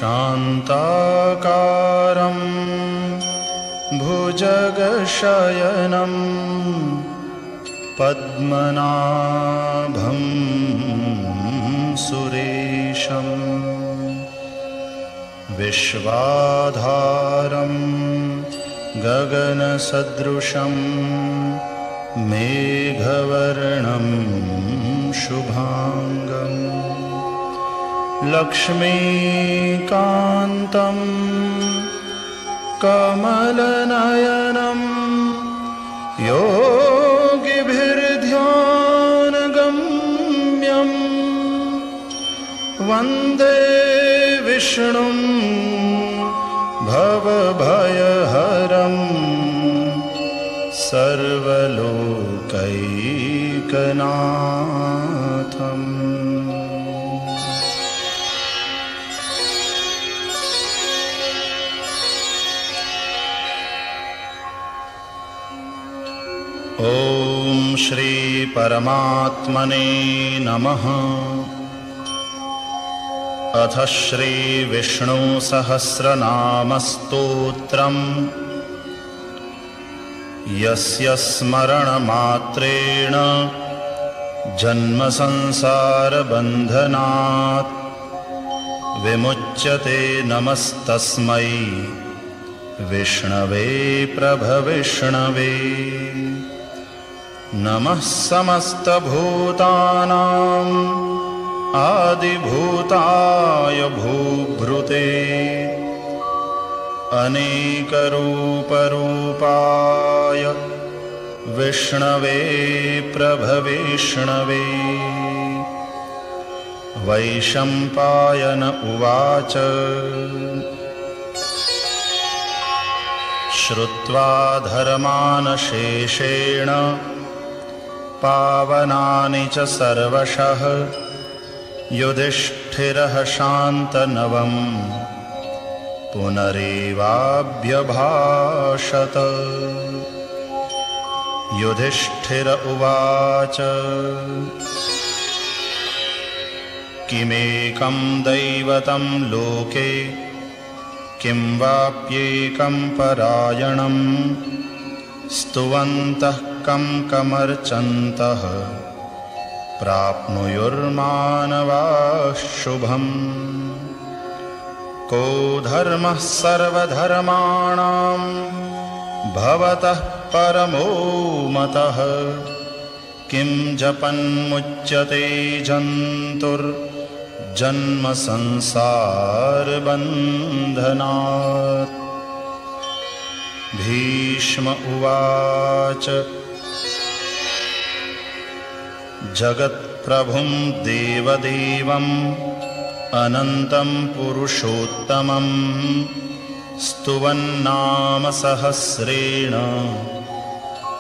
शान्ताकारं भुजगशयनं पद्मनाभं सुरेशं विश्वाधारं गगनसदृशं मेघवर्णं शुभांगं लक्ष्मीकान्तं कमलनयनं योगिभिर्ध्यानगम्यं वन्दे विष्णुं भवभयहरं सर्वलोकैकनाथम्। ॐ श्री परमात्मने नमः। अथ श्री विष्णु सहस्रनाम स्तोत्रम् यस्य स्मरणमात्रेण जन्म संसार बन्धनात् विमुच्यते। नमस्तस्मै विष्णवे प्रभविष्णवे। नमः समस्तभूतानां आदिभूताय भूभृते अनेकरूपरूपाय विष्णवे प्रभविष्णवे। वैशम्पायन उवाच श्रुत्वा धर्मान् शेषेण पावनानि च सर्वशः युधिष्ठिरः शान्तनवम् पुनरेवाभ्यभाषत। युधिष्ठिर उवाच किमेकं दैवतं लोके किं वाप्येकं परायणं स्तुवन्तः कं कमर्चन्तः प्राप्नुयुर्मानवाः शुभम्। को धर्मः सर्वधर्माणां भवतः परमो मतः किं जपन्मुच्यते जन्तुर्जन्म संसार बन्धनात्। भीष्म उवाच जगत्प्रभुं देवदेवम् अनन्तं पुरुषोत्तमं स्तुवन्नाम सहस्रेण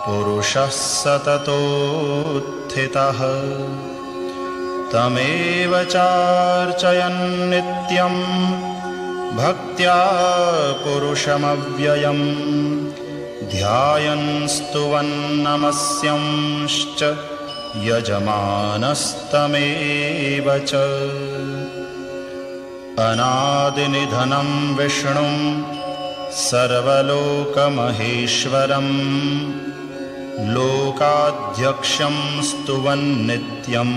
पुरुषः सततोत्थितः। तमेव चार्चयन् नित्यं भक्त्या पुरुषमव्ययं ध्यायन् स्तुवन् नमस्यंश्च यजमानस्तमेव च। अनादिनिधनं विष्णुं सर्वलोकमहेश्वरं लोकाध्यक्षं स्तुवन्नित्यं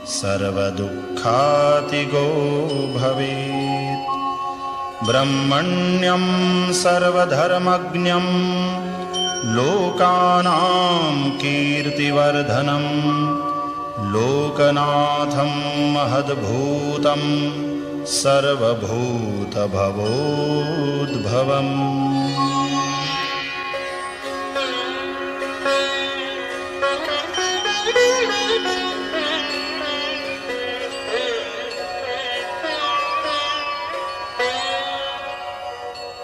सर्वदुःखातिगो भवेत्। ब्रह्मण्यं सर्वधर्मज्ञं लोकानां कीर्तिवर्धनं लोकनाथं महद्भूतं सर्वभूतभवोद्भवम्।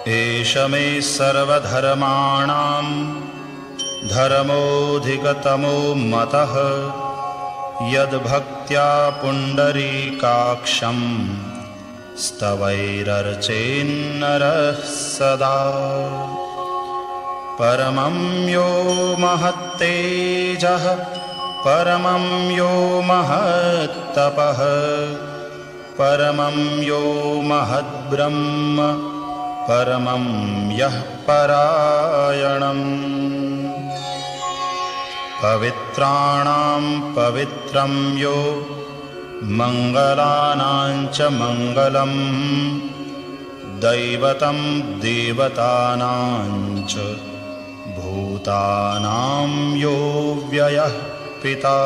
एष मे सर्वधर्माणां धर्मोऽधिकतमो मतः यद्भक्त्या पुण्डरीकाक्षं स्तवैरर्चेन्नरः सदा। परमं यो महत्तेजः परमं यो महत्तपः परमं यो महद्ब्रह्म परमं यः परायणम् पवित्राणां पवित्रं यो मङ्गलानां च मङ्गलम् दैवतं देवतानां च भूतानां यो व्ययः पिता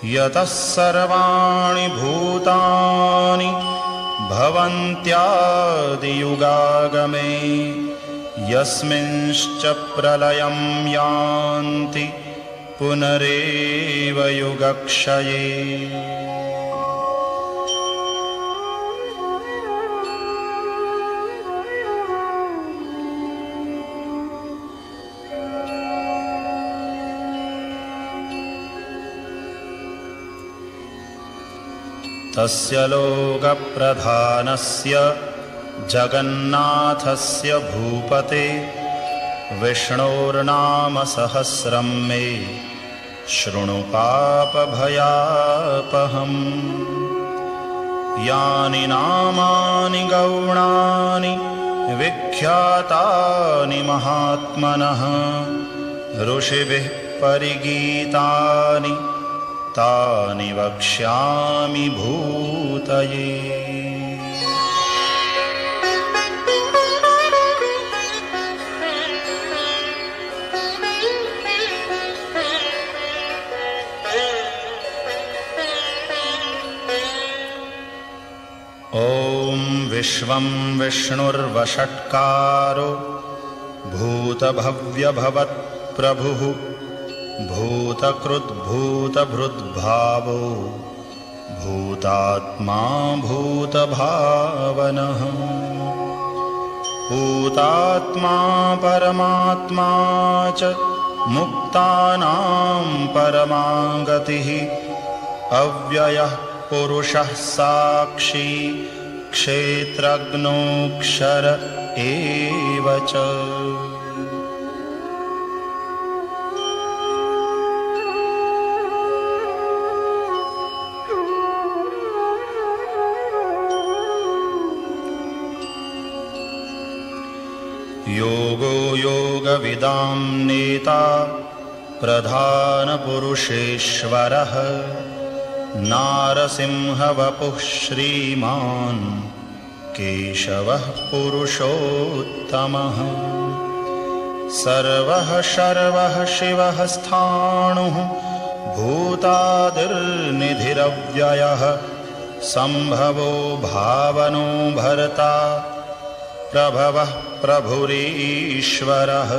यतः सर्वाणि भूतानि भवन्त्यादियुगागमे यस्मिंश्च प्रलयं यान्ति पुनरेव युगक्षये तस्य लोकप्रधानस्य जगन्नाथस्य भूपते विष्णोर्नाम सहस्रं मे शृणु पापभयापहम् यानि नामानि गौणानि विख्यातानि महात्मनः ऋषिभिः परिगीतानि तानि वक्ष्यामि भूतये ॐ विश्वं विष्णुर्वषट्कारो भूतभव्यभवत्प्रभुः भूतकृद्भूतभृद्भावो भूतात्मा भूतभावनः भूतात्मा परमात्मा च मुक्तानां परमा गतिः अव्ययः पुरुषः साक्षी क्षेत्रज्ञोऽक्षर एव च योगो योगविदां नेता प्रधानपुरुषेश्वरः नारसिंहवपुः श्रीमान् केशवः पुरुषोत्तमः सर्वः शर्वः शिवः स्थाणुः भूतादिर्निधिरव्ययः सम्भवो भावनो भर्ता प्रभवः प्रभुरीश्वरः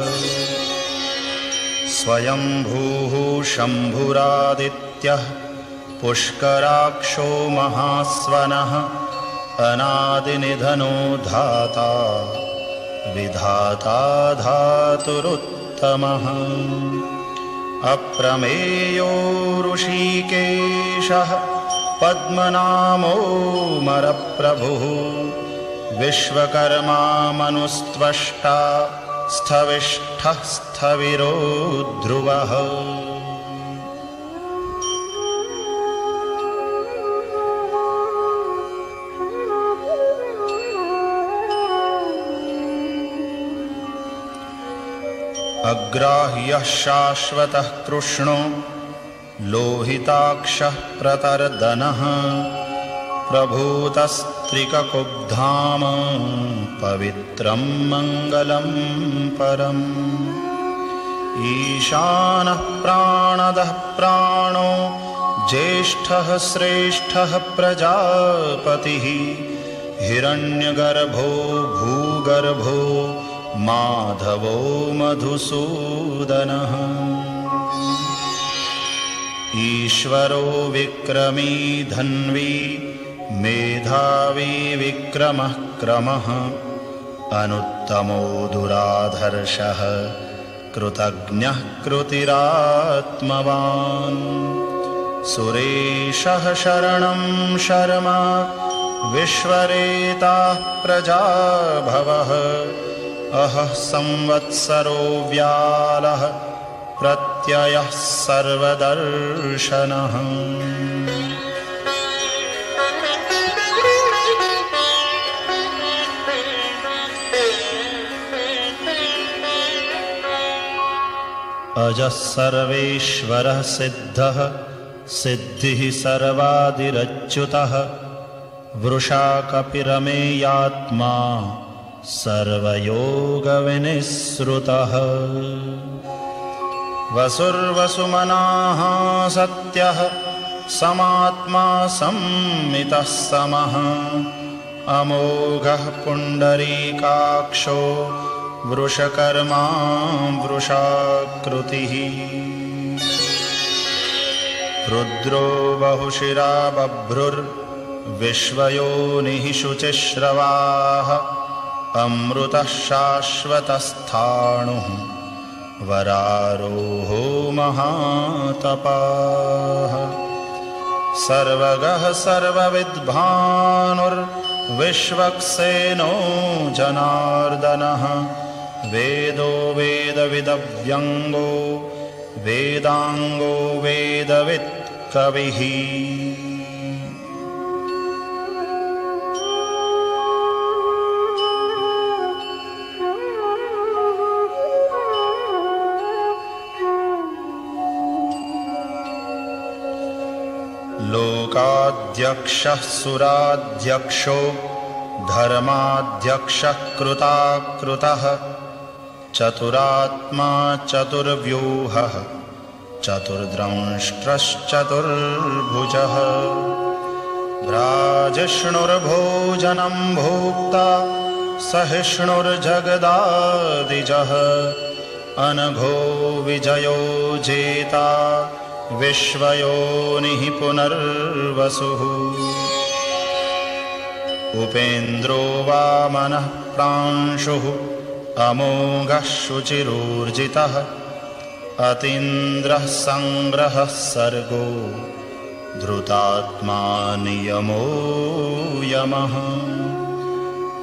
स्वयंभूः शम्भुरादित्यः पुष्कराक्षो महास्वनः अनादिनिधनो धाता विधाता धातुरुत्तमः अप्रमेयो ऋषिकेशः पद्मनामोऽमरप्रभुः विश्वकर्मा मनुस्त्वष्टा स्थविष्ठः स्थविरो ध्रुवः अग्राह्यः शाश्वतः कृष्णो लोहिताक्षः प्रतर्दनः प्रभूतस्त्रिककुब्धाम पवित्रं मङ्गलं परम् ईशानः प्राणदः प्राणो ज्येष्ठः श्रेष्ठः प्रजापतिः हिरण्यगर्भो भूगर्भो माधवो मधुसूदनः ईश्वरो विक्रमी धन्वी मेधावी विक्रमः क्रमः अनुत्तमो दुराधर्षः कृतज्ञः कृतिरात्मवान् सुरेशः शरणं शर्मा विश्वरेताः प्रजाभवः अहः संवत्सरो व्यालः प्रत्ययः सर्वदर्शनः अजः सर्वेश्वरः सिद्धः सिद्धिः सर्वादिरच्युतः वृषा कपिरमेयात्मा सर्वयोगविनिःसृतः वसुर्वसुमनाः सत्यः समात्मा संमितः समः अमोघः पुण्डरीकाक्षो वृषकर्मा वृषाकृतिः रुद्रो बहुशिरा बभ्रुर्विश्वयोनिः शुचिश्रवाः अमृतः शाश्वतस्थाणुः वरारोहो महातपाः सर्वगः सर्वविद्भानुर्विश्वक्सेनो जनार्दनः वेदो वेदविदव्यङ्गो वेदाङ्गो वेदवित् कविः लोकाध्यक्षः सुराध्यक्षो धर्माध्यक्षः कृताकृतः चतुरात्मा चतुर्व्यूहः चतुर्द्रंष्ट्रश्चतुर्भुजः भ्राजिष्णुर्भोजनं भोक्ता सहिष्णुर्जगदादिजः अनघो विजयो जेता विश्वयोनिः पुनर्वसुः उपेन्द्रो वामनः प्रांशुः अमोघः शुचिरूर्जितः अतीन्द्रः संग्रहः सर्गो धृतात्मा नियमो यमः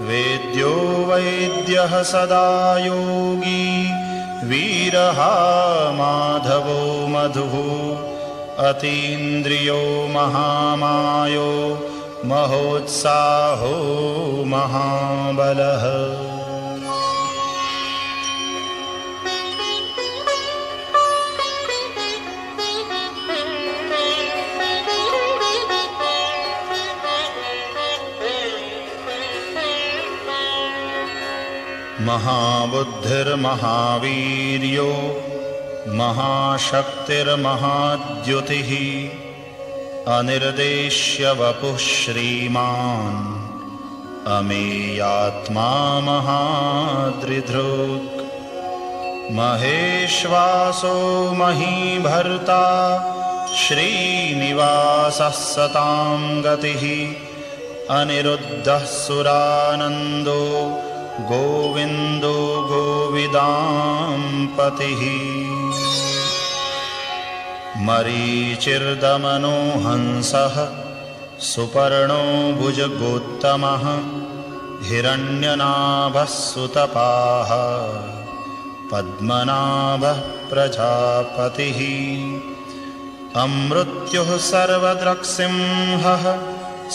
वेद्यो वैद्यः सदा योगी वीरः माधवो मधुः अतीन्द्रियो महामायो महोत्साहो महाबलः महाबुद्धिर्महावीर्यो महाशक्तिर्महाद्युतिः अनिर्देश्य वपुः श्रीमान् अमेयात्मा महादृधृक् महेश्वासो महीभर्ता श्रीनिवासः सतां गतिः अनिरुद्धः सुरानन्दो गोविन्दो गोविदाम्पतिः मरीचिर्दमनो हंसः सुपर्णो भुजगोत्तमः हिरण्यनाभः सुतपाः पद्मनाभः प्रजापतिः अमृत्युः सर्वदृक्सिंहः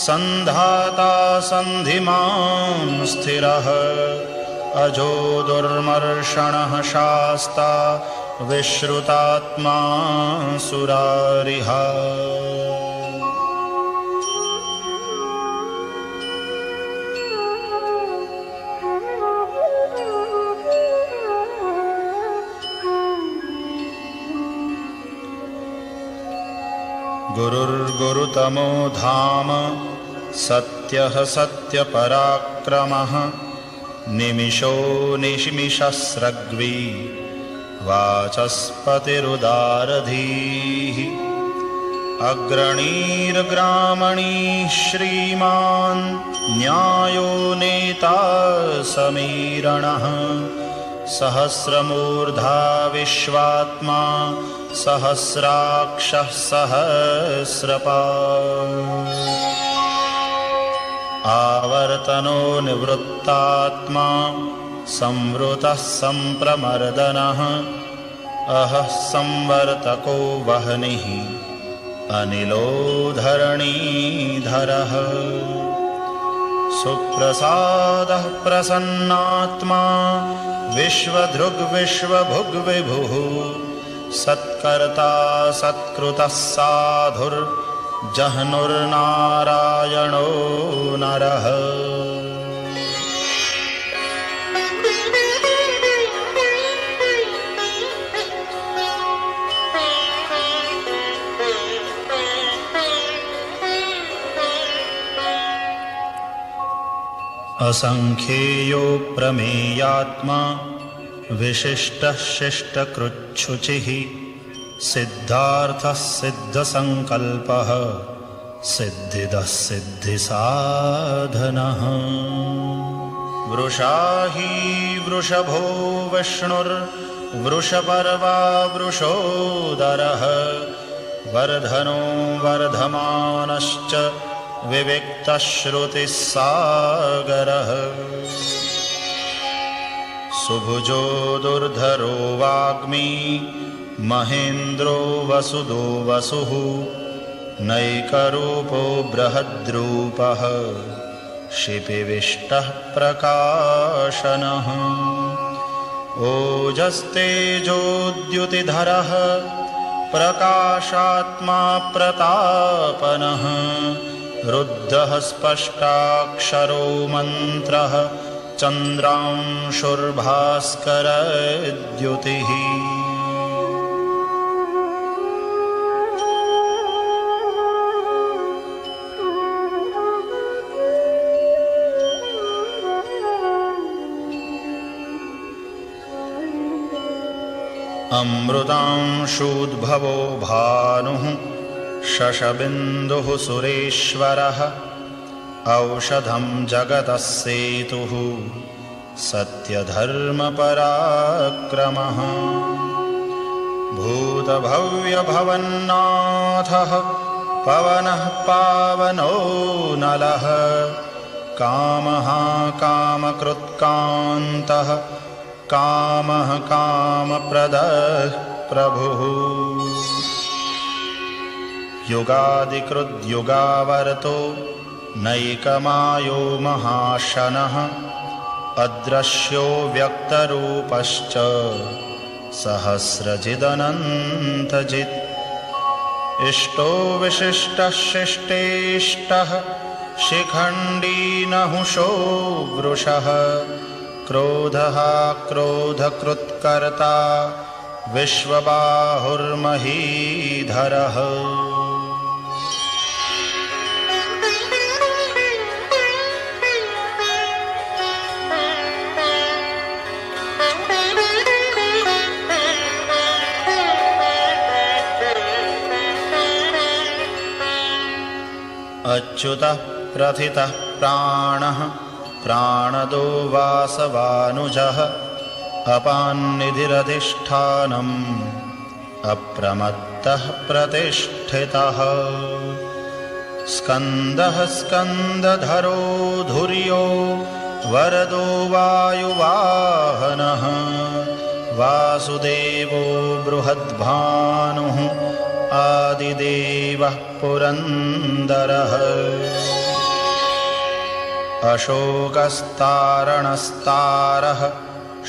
सन्धाता सन्धिमान् स्थिरः अजो दुर्मर्षणः शास्ता विश्रुतात्मा सुरारिः गुरुर्गुरुतमो धाम सत्यः सत्यपराक्रमः निमिषो निमिषस्रग्वी वाचस्पतिरुदारधीः अग्रणीर्ग्रामणीः श्रीमान् न्यायो नेता समीरणः सहस्रमूर्धा विश्वात्मा सहस्राक्षः सहस्रपात् आवर्तनो निवृत्तात्मा संवृतः सम्प्रमर्दनः अहः संवर्तको वह्निः अनिलो धरणीधरः सुप्रसादः प्रसन्नात्मा विश्वधृग् विश्वभुग् विभुः सत्कर्ता सत्कृतः साधुर्जह्नुर्नारायणो नरः। असंख्येयो प्रमेयात्मा विशिष्टः शिष्टकृच्छुचिः सिद्धार्थः सिद्धसंकल्पः सिद्धिदः सिद्धिसाधनः। वृषा हि वृषभो विष्णुर्वृषपर्वा वृषोदरः वर्धनो वर्धमानश्च विविक्तश्रुतिस्सागरः। सुभुजो दुर्धरो वाग्मी महेन्द्रो वसुदो वसुः नैकरूपो बृहद्रूपः शिपिविष्टः प्रकाशनः। ओजस्तेजोद्युतिधरः प्रकाशात्मा प्रतापनः रुद्धः स्पष्टाक्षरो मन्त्रः चन्द्रांशुर्भास्करद्युतिः। अमृतांशूद्भवो भानुः शशबिन्दुः सुरेश्वरः औषधं जगतः सेतुः सत्यधर्मपराक्रमः। भूतभव्यभवन्नाथः पवनः पावनो नलः कामः कामकृत्कान्तः कामः कामप्रदः प्रभुः। युगादिकृद्युगावर्तो नैकमायो महाशनः अदृश्यो व्यक्तरूपश्च सहस्रजिदनन्तजित्। इष्टो विशिष्टः शिष्टेष्टः शिखण्डी नहुषो वृषः क्रोधः क्रोधकृत्कर्ता विश्वबाहुर्महीधरः। अच्युतः प्रथितः प्राणः प्राणदो वासवानुजः अपान्निधिरधिष्ठानम् अप्रमत्तः प्रतिष्ठितः। स्कन्दः स्कन्दधरो धुर्यो वरदो वायुवाहनः वासुदेवो बृहद्भानुः आदिदेवः पुरन्दरः। अशोकस्तारणस्तारः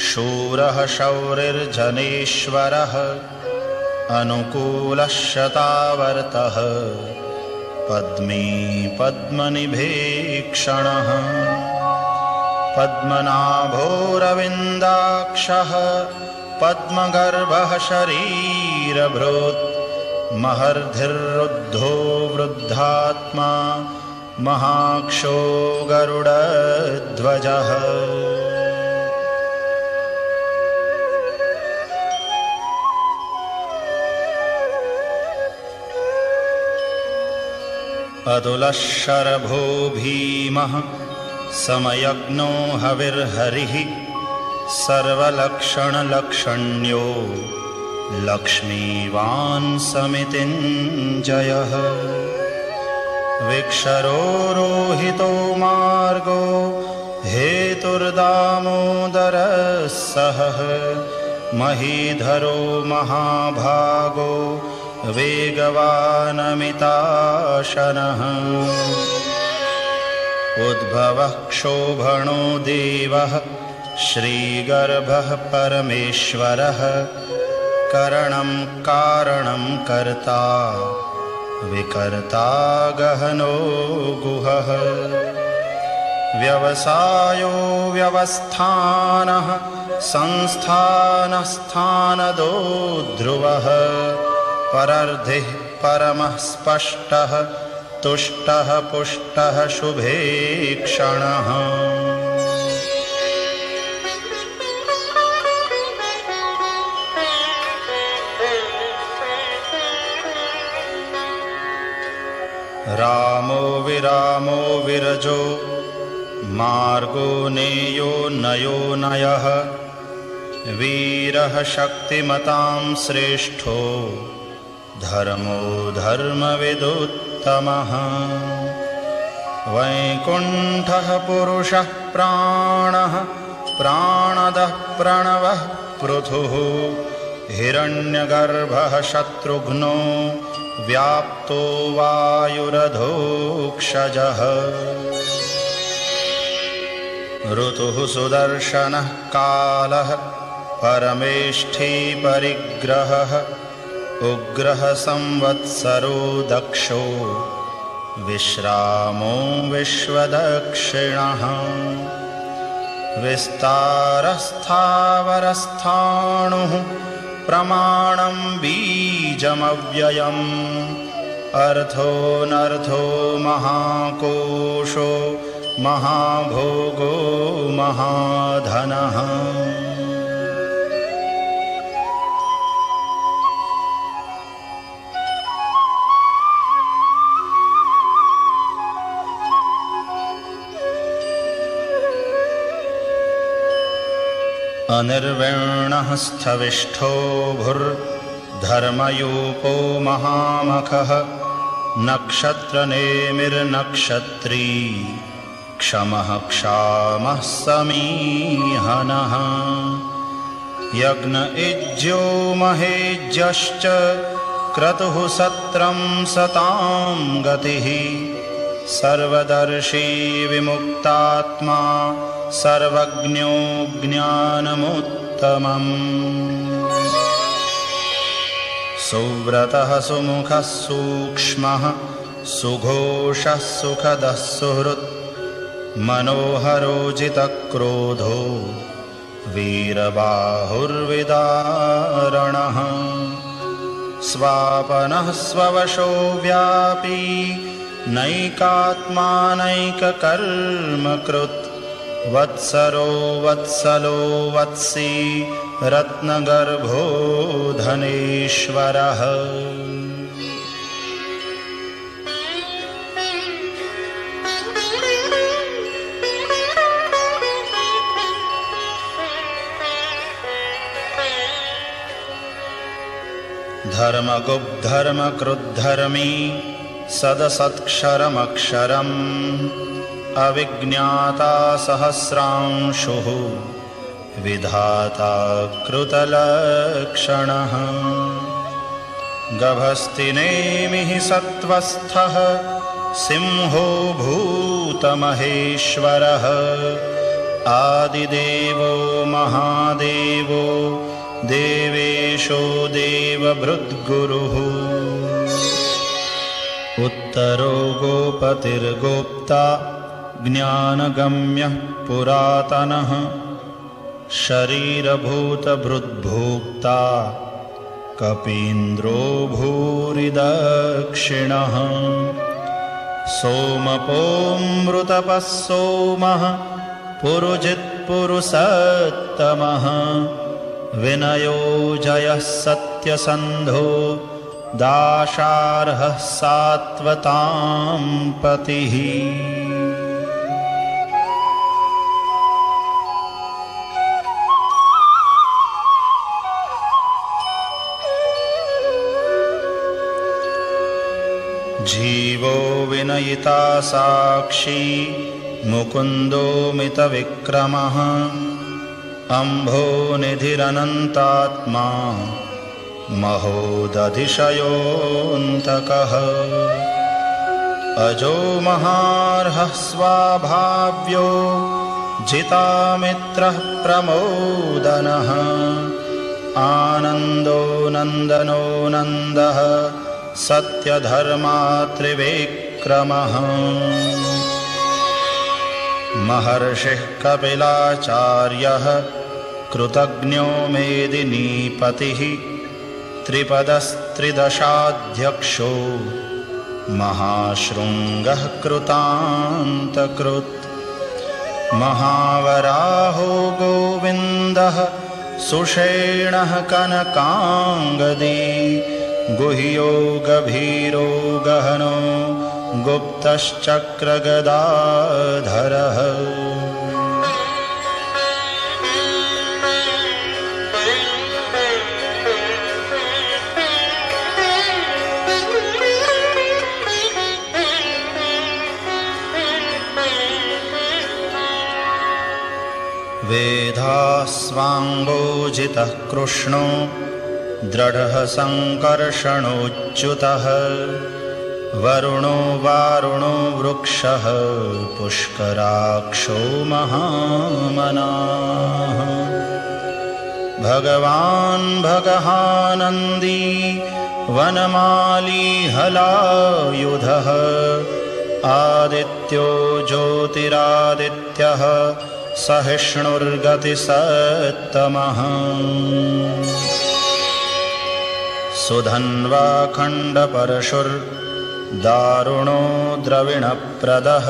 शूरः शौरिर्जनेश्वरः अनुकूलः शतावर्तः पद्मी पद्मनिभीक्षणः। पद्मनाभोरविन्दाक्षः पद्मगर्भः शरीरभृत् महर्धिरुद्धो वृद्धात्मा महाक्षो गरुडध्वजः। अतुलः शरभो भीमः समयज्ञो हविर्हरिः सर्वलक्षणलक्षण्यो लक्ष्मीवान् समितिञ्जयः। विक्षरो रोहितो मार्गो हेतुर्दामोदरः सहः महीधरो महाभागो वेगवानमिताशनः। उद्भवः क्षोभणो देवः श्रीगर्भः परमेश्वरः करणं कारणं कर्ता विकर्ता गहनो गुहः व्यवसायो व्यवस्थानः संस्थानस्थानदो ध्रुवः परर्धिः परमः स्पष्टः तुष्टः पुष्टः शुभे क्षणः रामो विरामो विरजो मार्गो नेयो नयो नयः वीरः शक्तिमतां श्रेष्ठो धर्मो धर्मविदुत्तमः वैकुण्ठः पुरुषः प्राणः प्राणदः प्रणवः पृथुः हिरण्यगर्भः शत्रुघ्नो व्याप्तो वायुरधोक्षजः ऋतुः सुदर्शनः कालः परमेष्ठी परिग्रहः उग्रः संवत्सरो दक्षो विश्रामो विश्वदक्षिणः विस्तारस्थावरस्थाणुः प्रमाणं बीजमव्ययम् अर्थोऽनर्थो महाकोशो महाभोगो महाधनः अनिर्विण्णः स्थविष्ठो भुर्धर्मयूपो महामखः नक्षत्रनेमिर्नक्षत्री क्षमः क्षामः समीहनः यज्ञ इज्यो महेज्यश्च क्रतुः सत्रं सतां गतिः सर्वदर्शी विमुक्तात्मा सर्वज्ञो ज्ञानमुत्तमम् सुव्रतः सुमुखः सूक्ष्मः सुघोषः सुखदः सुहृत् मनोहरोजितक्रोधो वीरबाहुर्विदारणः स्वापनः स्ववशो व्यापी नैकात्मानैककर्मकृत् वत्सरो वत्सलो वत्सी रत्नगर्भो धनेश्वरः धर्मगुप्धर्मकृद्धर्मी सदसत्क्षरमक्षरम् अविज्ञाता सहस्रांशुः विधाता कृतलक्षणः गभस्तिनेमिः सत्त्वस्थः सिंहो भूतमहेश्वरः आदिदेवो महादेवो देवेशो देवभृद्गुरुः उत्तरो गोपतिर्गोप्ता ज्ञानगम्यः पुरातनः शरीरभूतभृद्भोक्ता कपीन्द्रो भूरिदक्षिणः सोमपोऽमृतपः सोमः पुरुजित्पुरुषोत्तमः विनयो जयः सत्यसन्धो दाशार्हः सात्वतां पतिः जीवो विनयिता साक्षी मुकुन्दो मितविक्रमः अम्भो निधिरनन्तात्मा महोदधिशयोऽन्तकः अजो महार्हः स्वाभाव्यो जितामित्रः प्रमोदनः आनन्दो नन्दनो नन्दः सत्यधर्मा त्रिविक्रमः महर्षिः कपिलाचार्यः कृतज्ञो मेदिनीपतिः त्रिपदस्त्रिदशाध्यक्षो महाशृङ्गः कृतान्तकृत् महावराहो गोविन्दः सुषेणः कनकाङ्गदी गुह्यो गभीरो गहनो गुप्तश्चक्रगदाधरः वेधास्वाङ्गोजितः कृष्णो दृढः सङ्कर्षणोच्युतः वरुणो वारुणो वृक्षः पुष्कराक्षो महामनाः भगवान् भगहानन्दी वनमाली हलायुधः आदित्यो ज्योतिरादित्यः सहिष्णुर्गतिसत्तमः सुधन्वा खण्डपरशुर्दारुणो द्रविणप्रदः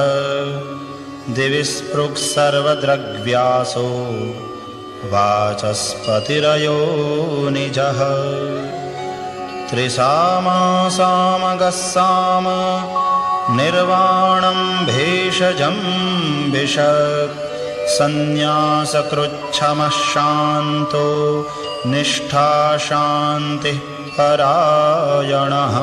दिवि स्पृक् सर्वद्रग्व्यासो वाचस्पतिरयो निजः त्रिसामा सामगः साम निर्वाणं भेषजं विशक् सन्न्यासकृच्छमः शान्तो निष्ठा शान्तिः परायणः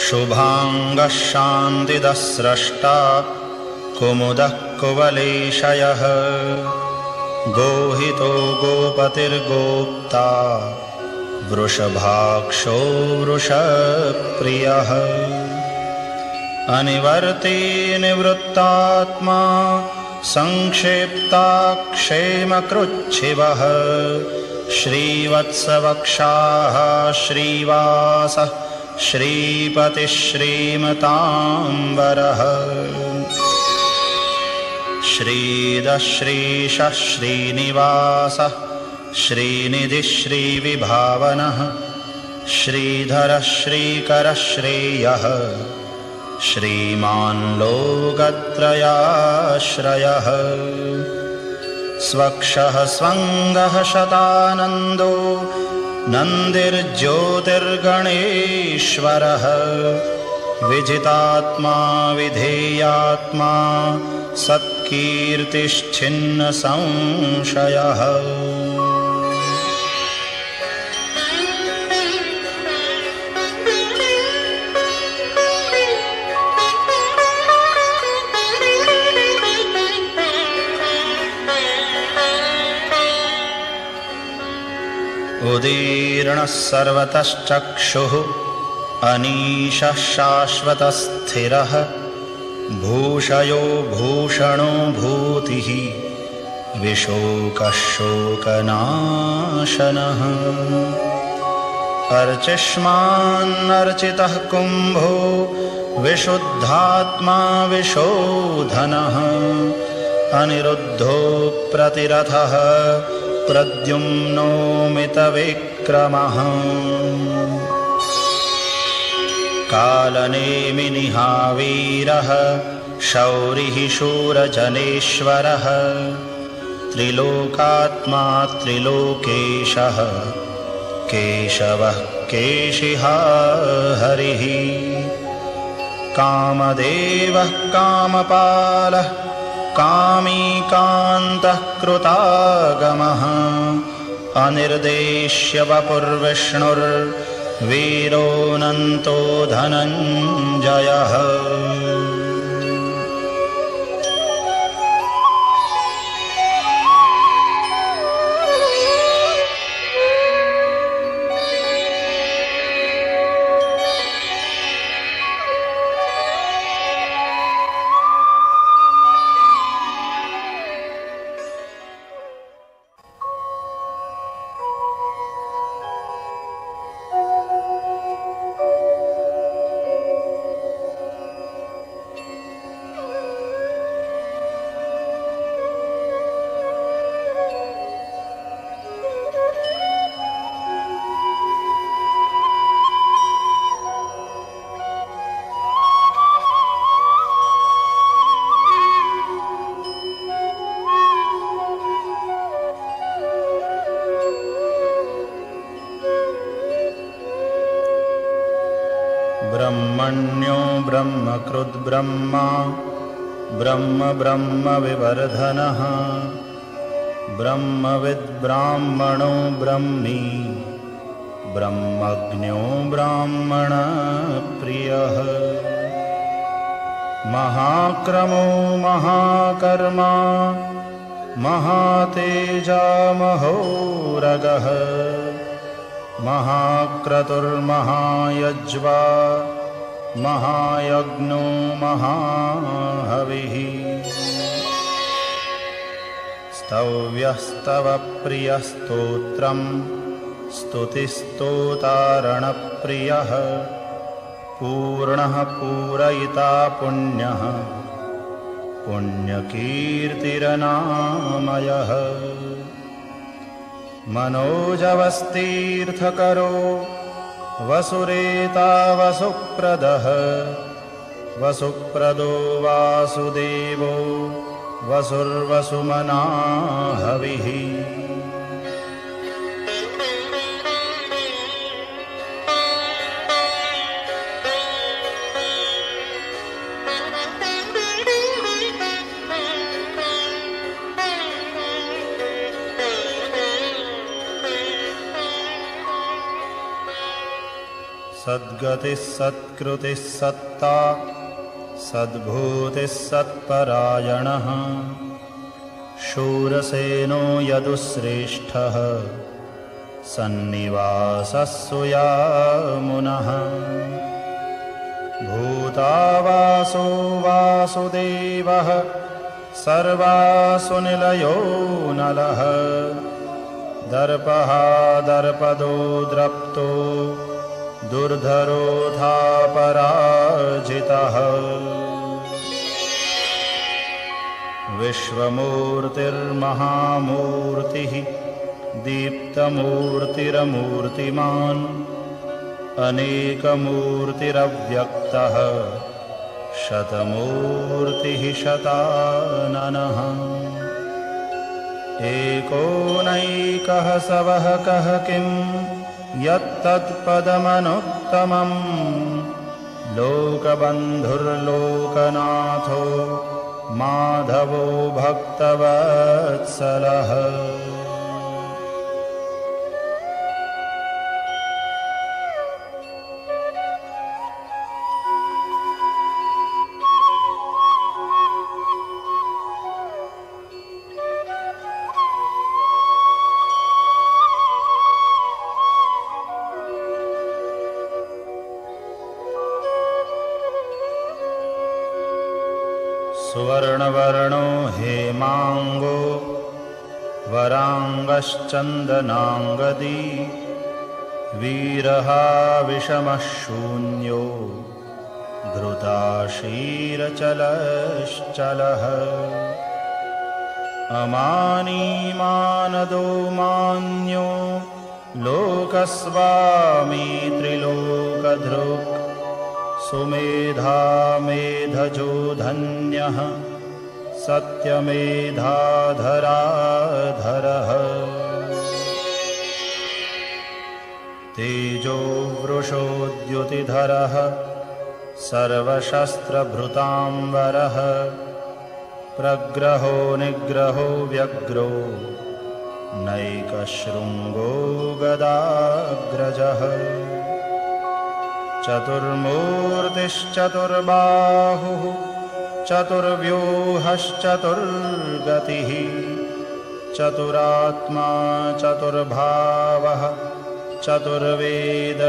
शुभांगः शान्तिदः स्रष्टा कुमुदः कुवलेशयः गोहितो गोपतिर्गोप्ता वृषभाक्षो वृषप्रियः अनिवर्ते निवृत्तात्मा संक्षेप्ताक्षेमकृच्छिवः श्रीवत्सवक्षाः श्रीवासः श्रीपतिः श्रीमताम्बरः श्रीदः श्रीशः श्रीनिवासः श्रीनिधिः श्रीविभावनः श्रीधरः श्रीकरः श्रेयः श्रीमान् लोकत्रयाश्रयः स्वक्षः स्वङ्गः शतानन्दो नन्दिर्ज्योतिर्गणेश्वरः विजितात्मा विधेयात्मा सत्कीर्तिश्छिन्न संशयः उदीर्णः सर्वतश्चक्षुः अनीशः शाश्वतस्थिरः भूषयो भूषणो भूतिः विशोकः शोकनाशनः अर्चिष्मान्नर्चितः कुम्भो विशुद्धात्मा विशोधनः अनिरुद्धो प्रतिरथः प्रद्युम्नो मितविक्रमः कालनेमिनिहावीरः शौरिः शूरजनेश्वरः त्रिलोकात्मा त्रिलोकेशः केशवः केशिहा हरिः कामदेवः कामपालः कामीकान्तः कृतागमः अनिर्देश्य वपुर्विष्णुर्वीरोऽनन्तो धनञ्जयः ब्रह्मण्यो ब्रह्मकृद्ब्रह्मा ब्रह्म ब्रह्मविवर्धनः ब्रह्मविद्ब्राह्मणो ब्रह्मी ब्रह्मज्ञो ब्राह्मणप्रियः महाक्रमो महाकर्मा महातेजा महोरगः महाक्रतुर्महायज्वा महायज्ञो महाहविः स्तव्यस्तवप्रियस्तोत्रम् स्तुतिस्तोतारणप्रियः पूर्णः पूरयिता पुण्यः पुण्यकीर्तिरनामयः मनोजवस्तीर्थकरो वसुरेता वसुप्रदः वसुप्रदो वासुदेवो वसुर्वसुमना हविः सद्गतिः सत्कृतिः सत्ता सद्भूतिः सत्परायणः शूरसेनो यदुश्रेष्ठः सन्निवासः सुयामुनः भूतावासो वासुदेवः सर्वासु निलयो नलः दर्पः दर्पदो द्रप्तो दुर्धरोऽथापराजितः विश्वमूर्तिर्महामूर्तिः दीप्तमूर्तिरमूर्तिमान् अनेकमूर्तिरव्यक्तः शतमूर्तिः शताननः एको नैकः सवः कः किं यत्तत्पदमनुत्तमम् लोकबन्धुर्लोकनाथो माधवो भक्तवत्सलः सुवर्णवर्णो हेमांगो वरांगश्चंदनांगदी वीरः विषमः शून्यो घृताशीरचलश्चलः अमानीमानदो मान्यो लोकस्वामी त्रिलोकधृक् सुमेधा मेधजो धन्यः सत्यमेधाधराधरः तेजो वृषोद्युतिधरः सर्वशस्त्रभृतांवरः प्रग्रहो निग्रहो व्यग्रो नैकशृङ्गो गदाग्रजः चतुर्मूर्तिश्चतुर्बाहुः चतुर्व्यूहश्चतुर्गतिः चतुरात्मा चतुर्भावः चतुर्वेदविदेकपात्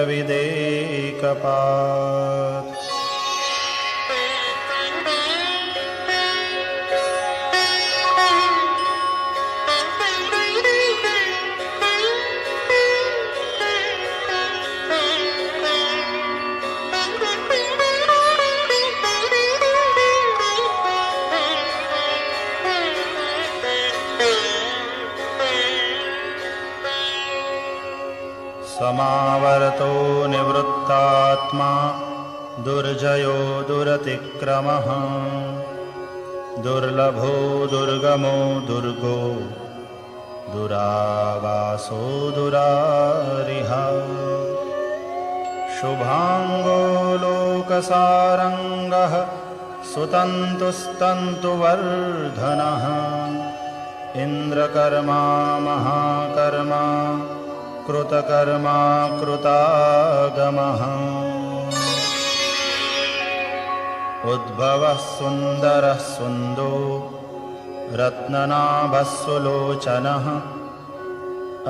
समावर्तो निवृत्तात्मा दुर्जयो दुरतिक्रमः दुर्लभो दुर्गमो दुर्गो दुरावासो दुरारिहा शुभांगो लोकसारंगः सुतन्तुस्तन्तुवर्धनः इन्द्रकर्मा महाकर्मा कृतकर्मा कृतागमः उद्भवः सुन्दरः सुन्दो रत्ननाभः सुलोचनः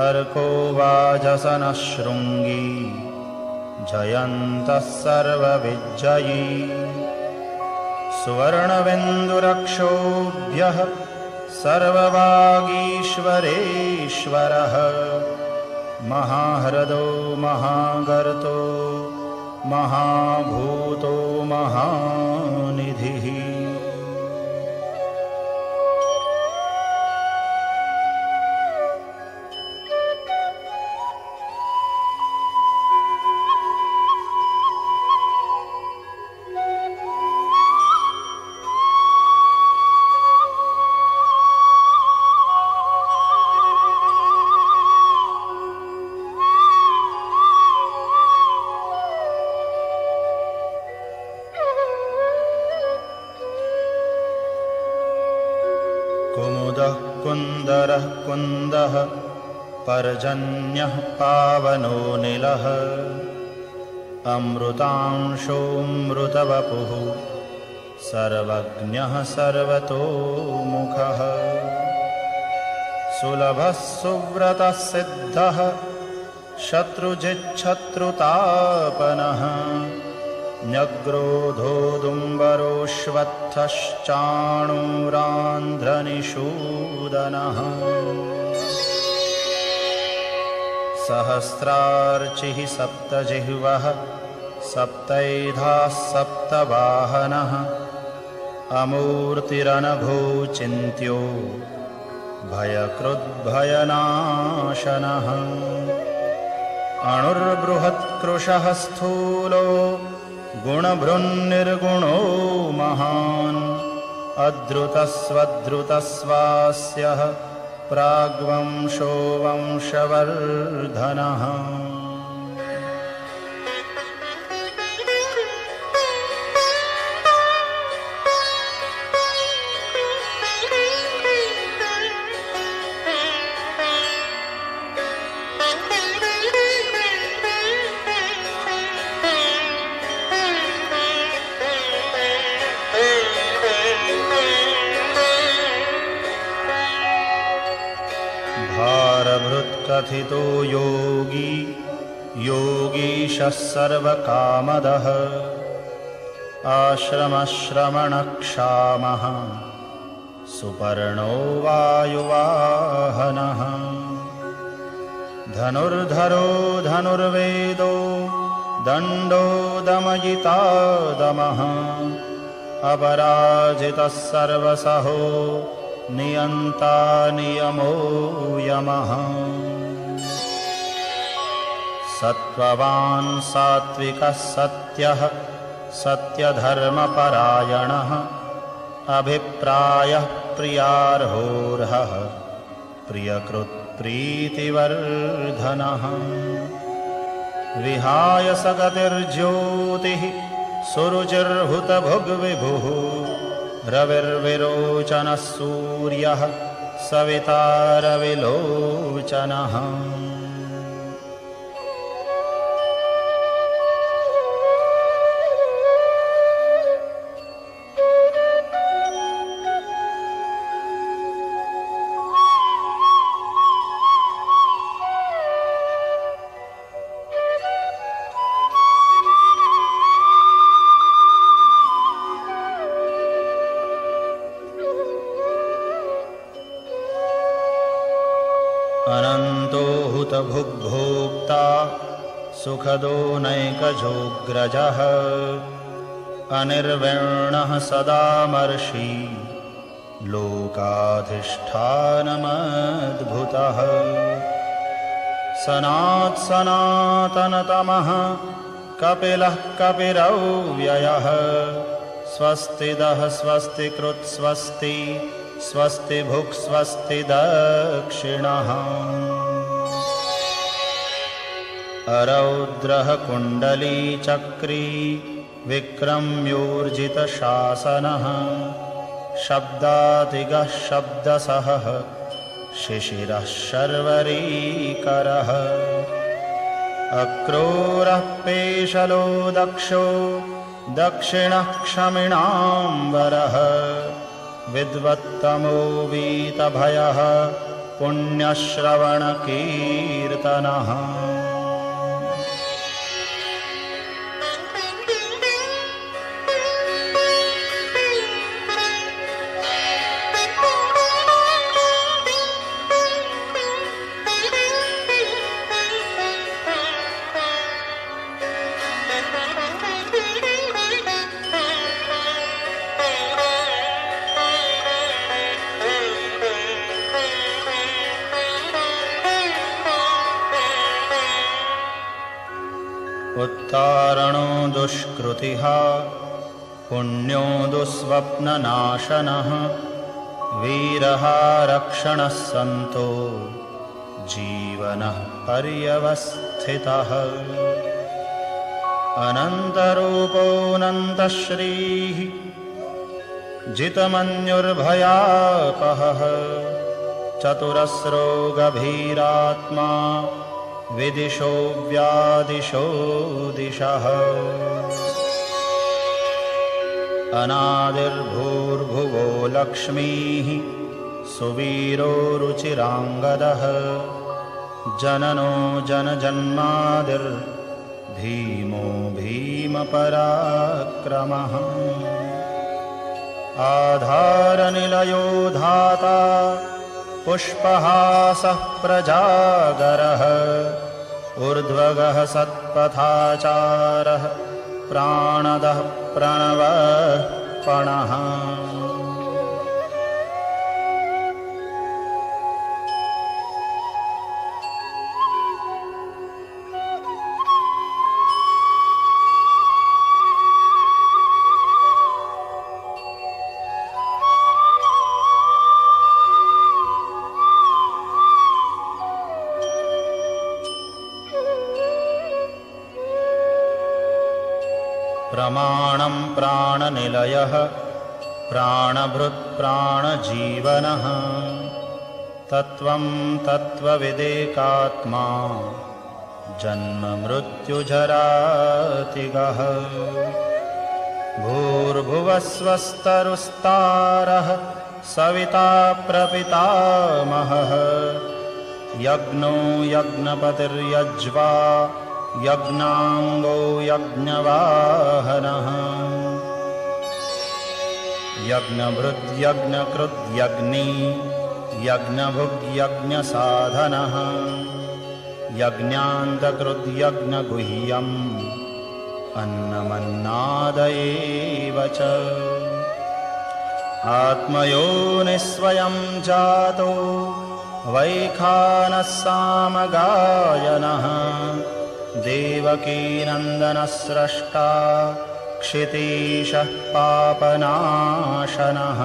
अर्को वाजसनः शृङ्गी जयन्तः सर्वविजयी सुवर्णबिन्दुरक्षोभ्यः सर्ववागीश्वरेश्वरः महाह्रदो महागर्तो महाभूतो महानिधिः कुमुदः कुन्दरः कुन्दः पर्जन्यः पावनो निलः अमृतांशोऽमृतवपुः सर्वज्ञः सर्वतोमुखः सुलभः सुव्रतः सिद्धः शत्रुजिच्छत्रुतापनः न्यग्रोधोदुम्बरोऽश्वत्थश्चाणूरान्ध्रनिषूदनः सहस्रार्चिः सप्तजिह्वः सप्तैधाः सप्तवाहनः अमूर्तिरनघो चिन्त्यो भयकृद्भयनाशनः अणुर्बृहत्कृशः स्थूलो गुणभृन्निर्गुणो महान् अद्रुतस्वद्रुतस्वास्यः प्राग्वंशो वंशवर्धनः भारभृत्कथितो योगी योगीशः सर्वकामदः आश्रमश्रमणक्षामः सुपर्णो वायुवाहनः धनुर्धरो धनुर्वेदो दण्डो दमयिता दमः अपराजितः सर्वसहो नियन्ता नियमो यमः सत्त्ववान् सात्विकः सत्यः सत्यधर्मपरायणः अभिप्रायः प्रियार्होर्हः प्रियकृत्प्रीतिवर्धनः विहाय सगतिर्ज्योतिः सुरुचिर्हुतभुग्विभुः रविर्विरोचनः सूर्यः सविता रविलोचनः अनन्तो हुतभुग्भोक्ता सुखदो नैकजोऽग्रजः अनिर्विण्णः सदामर्षि लोकाधिष्ठानमद्भुतः सनातनतमः कपिलः कपिरव्ययः स्वस्तिदः स्वस्तिकृत् स्वस्ति स्वस्ति भुक् स्वस्ति दक्षिणः अरौद्रः कुण्डलीचक्री विक्रम्योर्जितशासनः शब्दातिगः शब्दसहः शिशिरः शर्वरीकरः अक्रूरः पेशलो दक्षो दक्षिणः क्षमिणाम्बरः विद्वत्तमो वीतभयः पुण्यश्रवणकीर्तनः उत्तारणो दुष्कृतिः पुण्यो दुःस्वप्ननाशनः वीरः रक्षणः सन्तो जीवनः पर्यवस्थितः अनन्तरूपोऽनन्तश्रीः जितमन्युर्भयापहः चतुरस्रो गभीरात्मा विदिशो व्यादिशो दिशः अनादिर्भूर्भुवो लक्ष्मीः सुवीरो रुचिराङ्गदः जननो जनजन्मादिर्भीमो भीमपराक्रमः आधारनिलयो धाता पुष्पहासः प्रजागरः ऊर्ध्वगः सत्पथाचारः प्राणदः प्रणवः पणः प्रमाणं प्राणनिलयः प्राणभृत्प्राणजीवनः तत्त्वं तत्त्वविदेकात्मा जन्ममृत्युजरातिगः भूर्भुवस्वस्तरुस्तारः सविता प्रपितामहः यज्ञो यज्ञपतिर्यज्वा यज्ञाङ्गो यज्ञवाहनः यज्ञभृद्यज्ञकृद्यज्ञी यज्ञभुग्यज्ञसाधनः यज्ञान्तकृद्यज्ञगुह्यम् अन्नमन्नादयेव च आत्मयोनिस्वयं जातो वैखानः सामगायनः देवकीनन्दनस्रष्टा क्षितीशः पापनाशनः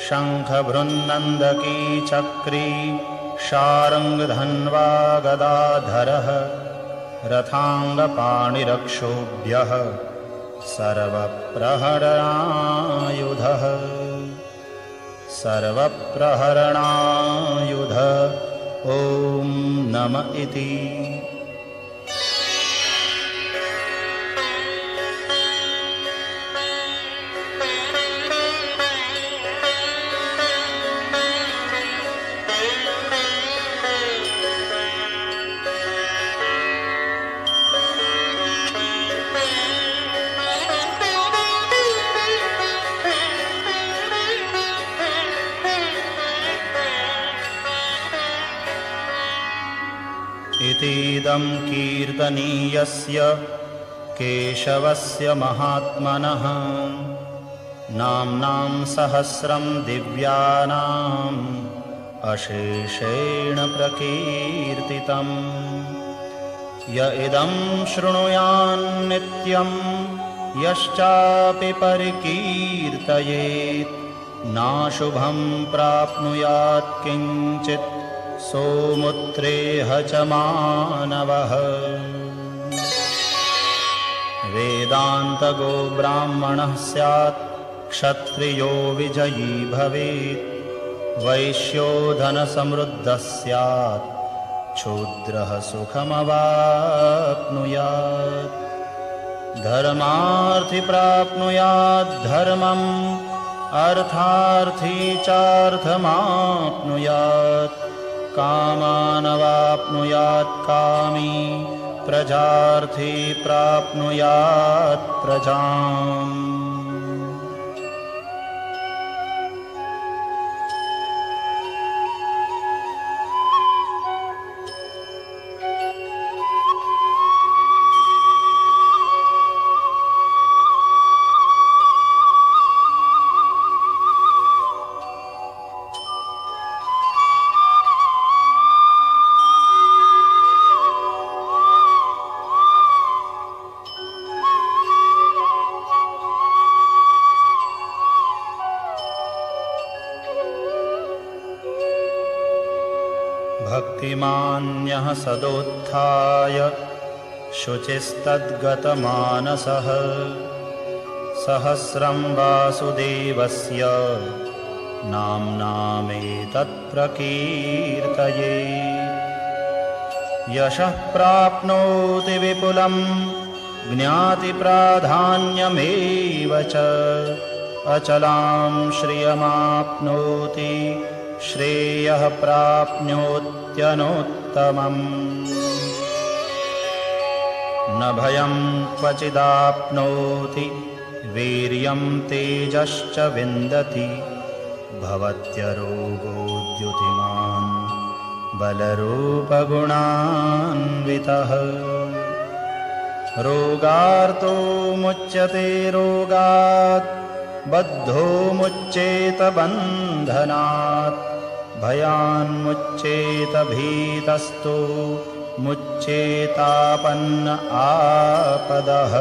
शङ्खभृन्नन्दकी चक्री शार्ङ्गधन्वा गदाधरः रथाङ्गपाणिरक्षोभ्यः सर्वप्रहरणायुधः सर्वप्रहरणायुध ॐ नम इति इतीदं कीर्तनीयस्य केशवस्य महात्मनः नाम्नां सहस्रं दिव्यानाम् अशेषेण प्रकीर्तितम् य इदं शृणुयान्नित्यं यश्चापि परिकीर्तयेत् नाशुभं प्राप्नुयात् किञ्चित् सोमुत्रेह च मानवः वेदान्तगो ब्राह्मणः स्यात् क्षत्रियो विजयी भवेत् वैश्यो धनसमृद्धः स्यात् शूद्रः सुखमवाप्नुयात् धर्मार्थी प्राप्नुयात् धर्मम् अर्थार्थी चार्थमाप्नुयात् कामानवाप्नुयात् कामी प्रजार्थी प्राप्नुयात् प्रजाम् भक्तिमान्यः सदोत्थाय शुचिस्तद्गतमानसः सहस्रं वासुदेवस्य नाम्नामेतत्प्रकीर्तये यशः प्राप्नोति विपुलं ज्ञातिप्राधान्यमेव च अचलां श्रियमाप्नोति श्रेयः प्राप्नोत्यनोत्तमम् न भयं क्वचिदाप्नोति वीर्यं तेजश्च विन्दति भवत्यरोगोद्युतिमान् बलरूपगुणान्वितः रोगार्तो मुच्यते रोगात् बद्धो मुच्येत बन्धनात् भयान्मुच्येत भीतस्तु मुच्येतापन्न आपदः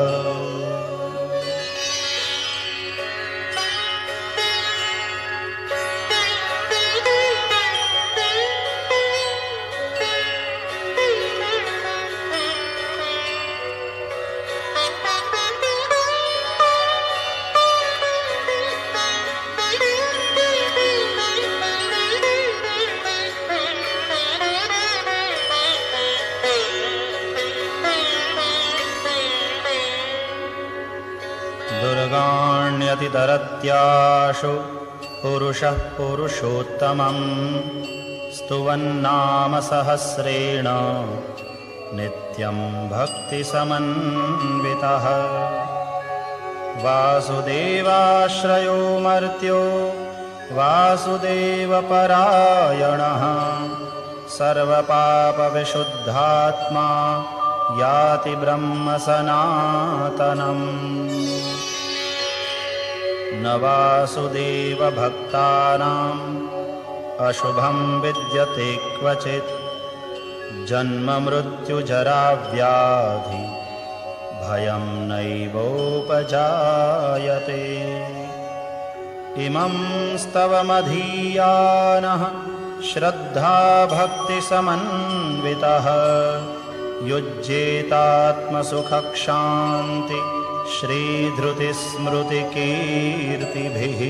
दुर्गाण्यतितरत्याशु पुरुषः पुरुषोत्तमं स्तुवन्नाम सहस्रेण नित्यं भक्तिसमन्वितः वासुदेवाश्रयो मर्त्यो वासुदेवपरायणः सर्वपापविशुद्धात्मा याति ब्रह्म सनातनम् न वासुदेव भक्तानाम् अशुभं विद्यते क्वचित् जन्म मृत्यु जरा व्याधि भयं नैवोपजायते इमं स्तवमधीयानः श्रद्धा भक्तिसमन्वितः युज्येतात्मसुखक्षान्ति श्रीधृतिस्मृतिकीर्तिभिः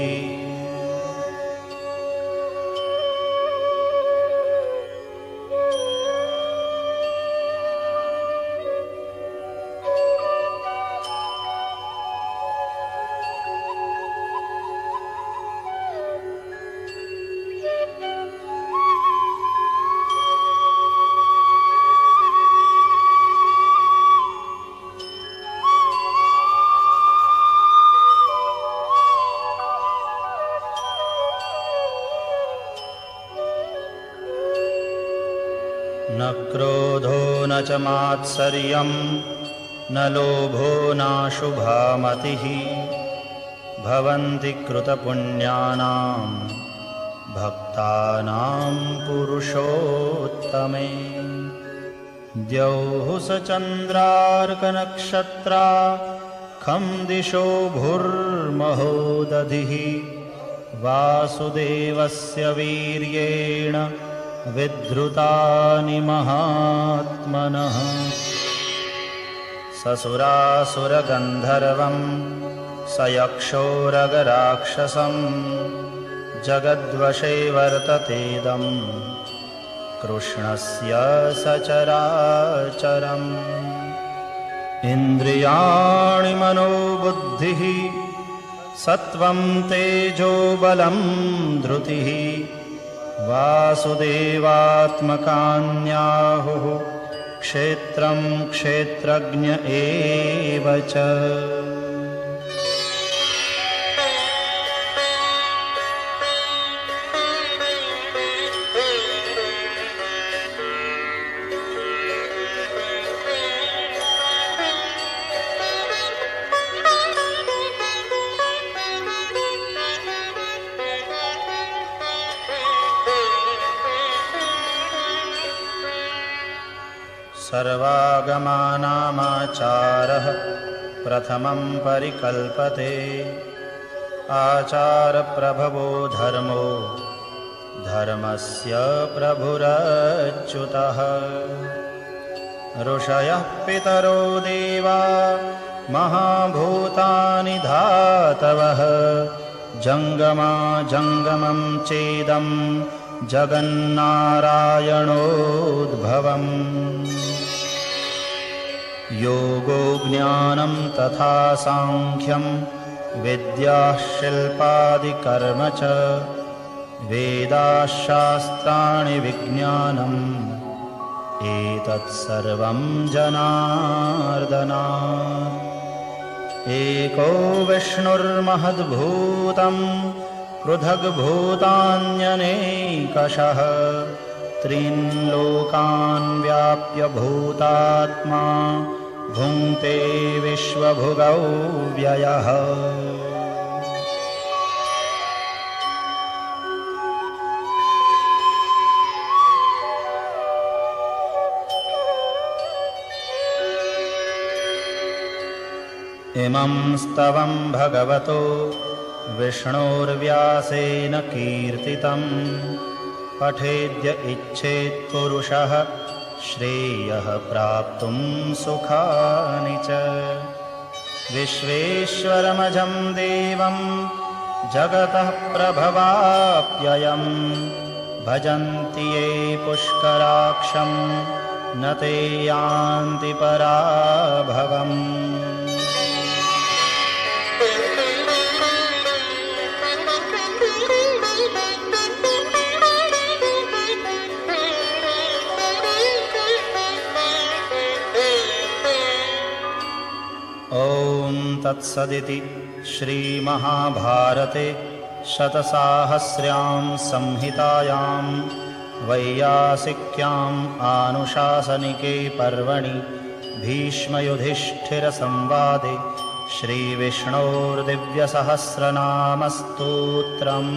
न क्रोधो न च मात्सर्यं न लोभो नाशुभा मतिः भवन्ति कृतपुण्यानां भक्तानां पुरुषोत्तमे द्यौः स चन्द्रार्कनक्षत्रा खं दिशो भुर्महो दधिः वासुदेवस्य वीर्येण विद्धृतानि महात्मनः ससुरासुरगन्धर्वं सयक्षोरगराक्षसं जगद्वशे वर्ततेदं कृष्णस्य सचराचरम् इन्द्रियाणि मनोबुद्धिः सत्त्वं तेजो बलं धृतिः वासुदेवात्मकान्याहुः क्षेत्रं क्षेत्रज्ञ एव च सर्वागमानामाचारः प्रथमं परिकल्पते आचारप्रभवो धर्मो धर्मस्य प्रभुरच्युतः ऋषयः पितरो देवा महाभूतानि धातवः जङ्गमा जङ्गमं चेदं जगन्नारायणोद्भवम् योगो ज्ञानं तथा सांख्यं विद्याः शिल्पादिकर्म च वेदाः शास्त्राणि विज्ञानम् एतत्सर्वं जनार्दनात् एको विष्णुर्महद्भूतं पृथग्भूतान्यनेकशः त्रीन् लोकान् व्याप्य भूतात्मा भुङ्क्ते विश्वभुगौ व्ययः इमं स्तवं भगवतो विष्णोर्व्यासेन कीर्तितं पठेद्य इच्छेत् पुरुषः श्रेयः प्राप्तुं सुखानि च विश्वेश्वरमजं देवं जगतः प्रभवाप्ययं भजन्ति ये पुष्कराक्षं न ते यान्ति पराभवम् ॐ तत्सदिति श्रीमहाभारते शतसाहस्र्यां संहितायां वैयासिक्याम् आनुशासनिके पर्वणि भीष्मयुधिष्ठिरसंवादे श्रीविष्णोर्दिव्यसहस्रनामस्तोत्रम्